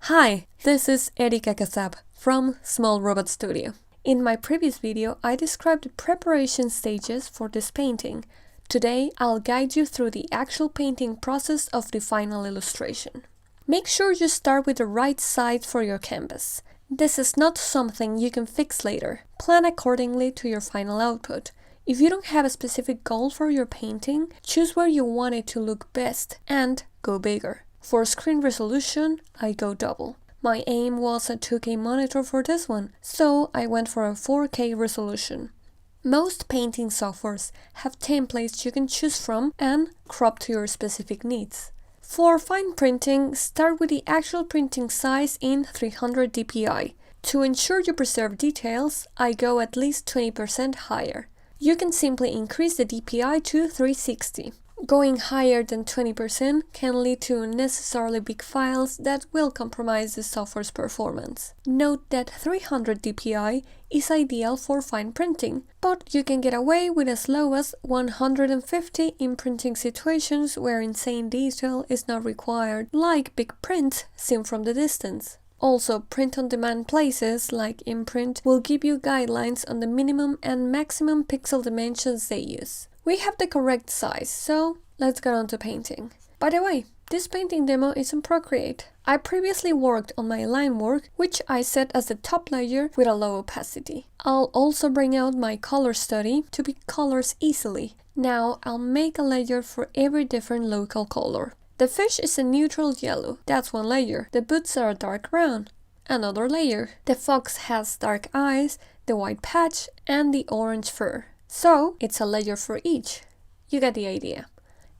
Hi, this is Érika from Small Robot Studio. In my previous video, I described the preparation stages for this painting. Today, I'll guide you through the actual painting process of the final illustration. Make sure you start with the right size for your canvas. This is not something you can fix later. Plan accordingly to your final output. If you don't have a specific goal for your painting, choose where you want it to look best and go bigger. For screen resolution, I go double. My aim was a 2K monitor for this one, so I went for a 4K resolution. Most painting softwares have templates you can choose from and crop to your specific needs. For fine printing, start with the actual printing size in 300 dpi. To ensure you preserve details, I go at least 20% higher. You can simply increase the dpi to 360. Going higher than 20% can lead to unnecessarily big files that will compromise the software's performance. Note that 300 dpi is ideal for fine printing, but you can get away with as low as 150 in printing situations where insane detail is not required, like big prints seen from the distance. Also, print-on-demand places like Imprint will give you guidelines on the minimum and maximum pixel dimensions they use. We have the correct size, so let's get on to painting. By the way, this painting demo is in Procreate. I previously worked on my line work, which I set as the top layer with a low opacity. I'll also bring out my color study to pick colors easily. Now I'll make a layer for every different local color. The fish is a neutral yellow, that's one layer. The boots are a dark brown, another layer. The fox has dark eyes, the white patch, and the orange fur. So, it's a layer for each. You get the idea.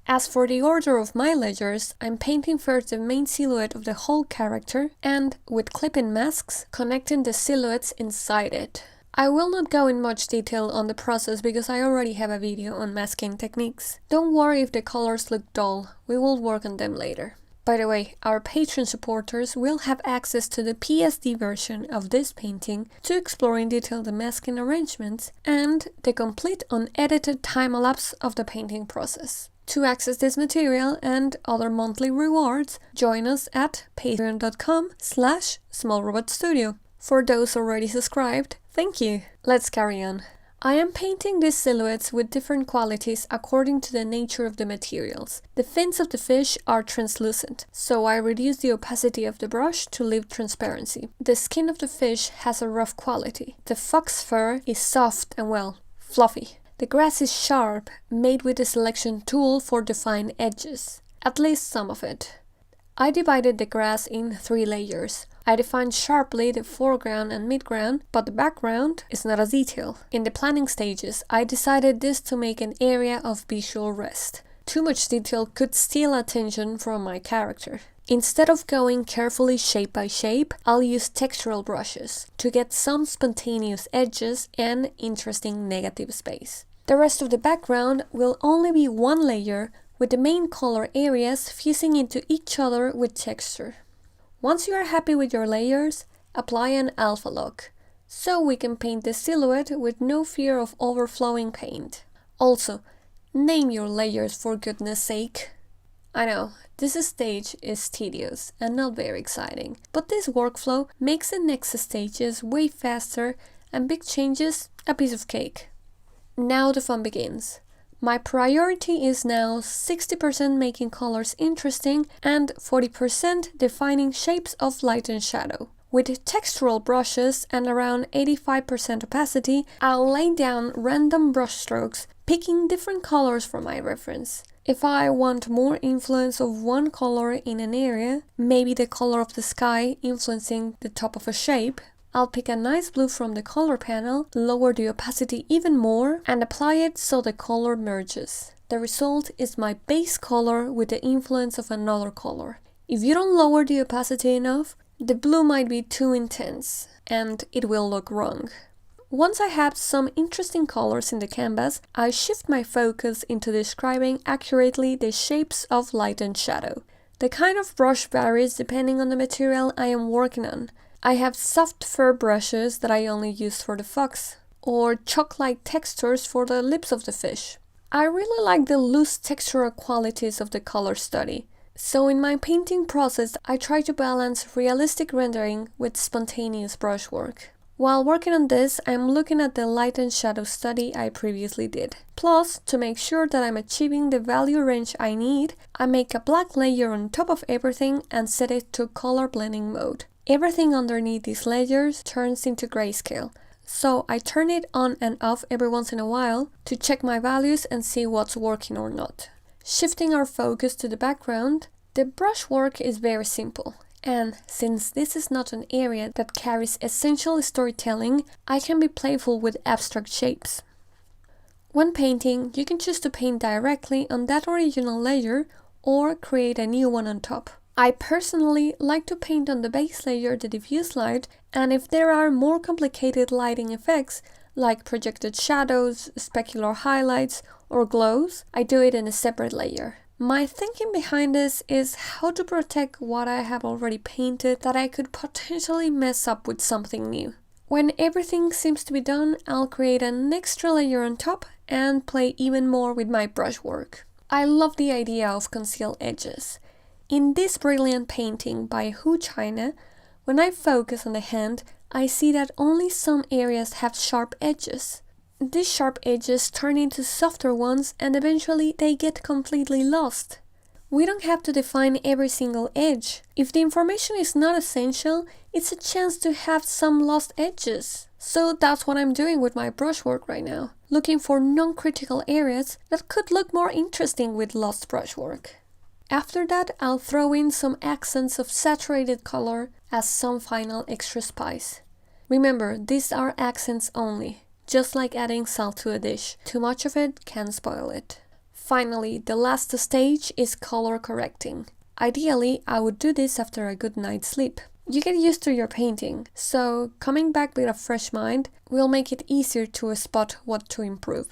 As for the order of my layers, I'm painting first the main silhouette of the whole character and, with clip-in masks, connecting the silhouettes inside it. I will not go in much detail on the process because I already have a video on masking techniques. Don't worry if the colors look dull, we will work on them later. By the way, our Patreon supporters will have access to the PSD version of this painting to explore in detail the masking arrangements and the complete unedited time-lapse of the painting process. To access this material and other monthly rewards, join us at patreon.com/smallrobotstudio. For those already subscribed, thank you! Let's carry on. I am painting these silhouettes with different qualities according to the nature of the materials. The fins of the fish are translucent, so I reduce the opacity of the brush to leave transparency. The skin of the fish has a rough quality. The fox fur is soft and, well, fluffy. The grass is sharp, made with the selection tool for defined edges. At least some of it. I divided the grass in 3 layers. I defined sharply the foreground and midground, but the background is not a detail. In the planning stages, I decided this to make an area of visual rest. Too much detail could steal attention from my character. Instead of going carefully shape by shape, I'll use textural brushes to get some spontaneous edges and interesting negative space. The rest of the background will only be one layer, with the main color areas fusing into each other with texture. Once you are happy with your layers, apply an alpha lock, so we can paint the silhouette with no fear of overflowing paint. Also, name your layers for goodness sake. I know, this stage is tedious and not very exciting, but this workflow makes the next stages way faster and big changes a piece of cake. Now the fun begins. My priority is now 60% making colors interesting and 40% defining shapes of light and shadow. With textural brushes and around 85% opacity, I'll lay down random brush strokes, picking different colors for my reference. If I want more influence of one color in an area, maybe the color of the sky influencing the top of a shape, I'll pick a nice blue from the color panel, lower the opacity even more, and apply it so the color merges. The result is my base color with the influence of another color. If you don't lower the opacity enough, the blue might be too intense, and it will look wrong. Once I have some interesting colors in the canvas, I shift my focus into describing accurately the shapes of light and shadow. The kind of brush varies depending on the material I am working on. I have soft fur brushes that I only use for the fox, or chalk-like textures for the lips of the fish. I really like the loose textural qualities of the color study. So in my painting process, I try to balance realistic rendering with spontaneous brushwork. While working on this, I'm looking at the light and shadow study I previously did. Plus, to make sure that I'm achieving the value range I need, I make a black layer on top of everything and set it to color blending mode. Everything underneath these layers turns into grayscale, so I turn it on and off every once in a while to check my values and see what's working or not. Shifting our focus to the background, the brushwork is very simple. And since this is not an area that carries essential storytelling, I can be playful with abstract shapes. When painting, you can choose to paint directly on that original layer or create a new one on top. I personally like to paint on the base layer the diffuse light, and if there are more complicated lighting effects, like projected shadows, specular highlights, or glows, I do it in a separate layer. My thinking behind this is how to protect what I have already painted that I could potentially mess up with something new. When everything seems to be done, I'll create an extra layer on top and play even more with my brushwork. I love the idea of concealed edges. In this brilliant painting by Hu China, when I focus on the hand, I see that only some areas have sharp edges. These sharp edges turn into softer ones and eventually they get completely lost. We don't have to define every single edge. If the information is not essential, it's a chance to have some lost edges. So that's what I'm doing with my brushwork right now, looking for non-critical areas that could look more interesting with lost brushwork. After that, I'll throw in some accents of saturated color as some final extra spice. Remember, these are accents only. Just like adding salt to a dish, too much of it can spoil it. Finally, the last stage is color correcting. Ideally, I would do this after a good night's sleep. You get used to your painting, so coming back with a fresh mind will make it easier to spot what to improve.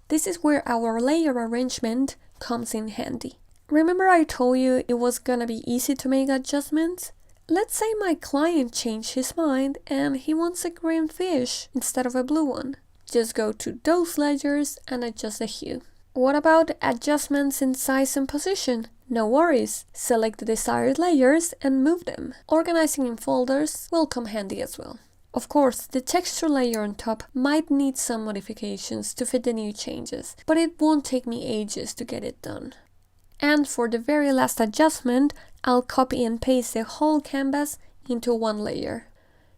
This is where our layer arrangement comes in handy. Remember I told you it was gonna be easy to make adjustments? Let's say my client changed his mind and he wants a green fish instead of a blue one. Just go to those layers and adjust the hue. What about adjustments in size and position? No worries, select the desired layers and move them. Organizing in folders will come handy as well. Of course, the texture layer on top might need some modifications to fit the new changes, but it won't take me ages to get it done. And for the very last adjustment, I'll copy and paste the whole canvas into one layer.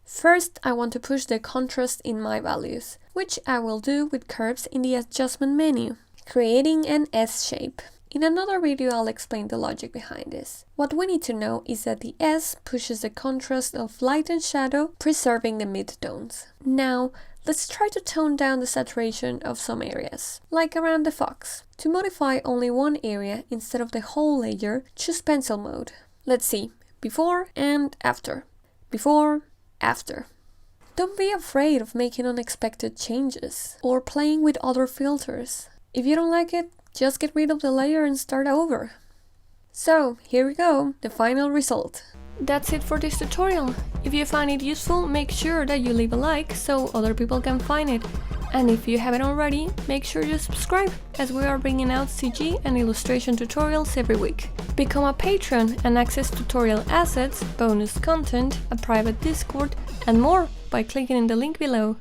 First, I want to push the contrast in my values, which I will do with curves in the adjustment menu, creating an S shape. In another video, I'll explain the logic behind this. What we need to know is that the S pushes the contrast of light and shadow, preserving the midtones. Now, let's try to tone down the saturation of some areas, like around the fox. To modify only one area instead of the whole layer, choose pencil mode. Let's see, before and after. Before, after. Don't be afraid of making unexpected changes or playing with other filters. If you don't like it, just get rid of the layer and start over. So, here we go, the final result. That's it for this tutorial. If you find it useful, make sure that you leave a like so other people can find it. And if you haven't already, make sure you subscribe, as we are bringing out CG and illustration tutorials every week. Become a patron and access tutorial assets, bonus content, a private Discord, and more by clicking in the link below.